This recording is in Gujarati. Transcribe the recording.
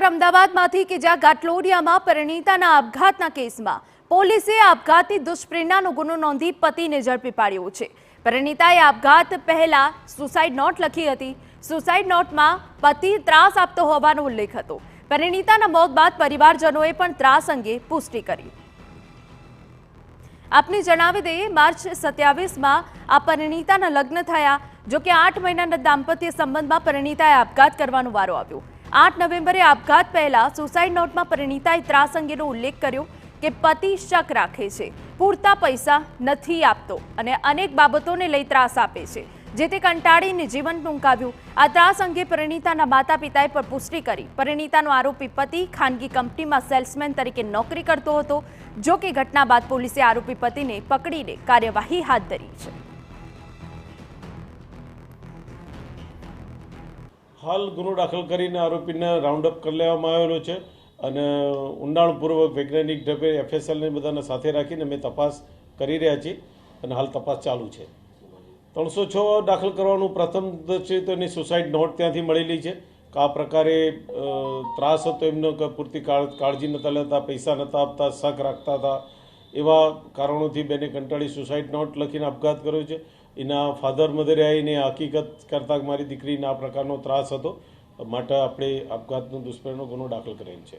સમાચાર અમદાવાદમાંથી કે જ્યાં ઘાટલોડિયામાં પરિણીતાના આપઘાતના કેસમાં પોલીસે આપઘાતની દુષ્પ્રેરણાનો ગુનો નોંધી પતિને ઝડપી પાડ્યો છે। પરિણીતાએ આપઘાત પહેલા સુસાઇડ નોટ લખી હતી। સુસાઇડ નોટમાં પતિ ત્રાસ આપતો હોવાનો ઉલ્લેખ હતો। પરિણીતાના મોત બાદ પરિવારજનોએ પણ ત્રાસ અંગે પુષ્ટિ કરી। આપને જણાવી દઈએ, માર્ચ 27માં આ પરિણીતાના લગ્ન થયા। જો કે 8 મહિનાના દાંપત્ય સંબંધમાં પરિણીતાએ આપઘાત કરવાનો વારો આવ્યો। 8 નવેમ્બરે આપઘાત પહેલા સુસાઇડ નોટમાં પરિણીતાએ ત્રાસ અંગેનો ઉલ્લેખ કર્યો કે પતિ શક રાખે છે, પૂરતા પૈસા નથી આપતો અને અનેક બાબતોને લઈ ત્રાસ આપે છે, જેથી કંટાળીને જીવન ટૂંકાવ્યું। આ ત્રાસ અંગે પરિણીતાના માતા પિતાએ પણ પુષ્ટિ કરી। પરિણીતાનો આરોપી પતિ ખાનગી કંપનીમાં સેલ્સમેન તરીકે નોકરી કરતો હતો। જો કે ઘટના બાદ પોલીસે આરોપી પતિને પકડીને કાર્યવાહી હાથ ધરી છે। હાલ ગુનો દાખલ કરીને આરોપીને રાઉન્ડ અપ કરી લેવામાં આવેલો છે અને ઊંડાણપૂર્વક વૈજ્ઞાનિક ઢબે એફએસએલને બધાને સાથે રાખીને અમે તપાસ કરી રહ્યા છીએ અને હાલ તપાસ ચાલુ છે। 306 દાખલ કરવાનું પ્રથમ છે તો એની સુસાઇડ નોટ ત્યાંથી મળેલી છે કે આ પ્રકારે ત્રાસ હતો, એમનો પૂરતી કાળજી નહોતા લેતા, પૈસા નહોતા આપતા, શક રાખતા હતા, એવા કારણોથી બેને કંટાળી સુસાઇડ નોટ લખીને આપઘાત કર્યો છે। એના ફાધર મધરે આવીને હકીકત કરતાં મારી દીકરીને આ પ્રકારનો ત્રાસ હતો, માટે આપણે આપઘાતનો દુષ્પ્રેરણનો ગુનો દાખલ કરેલ છે।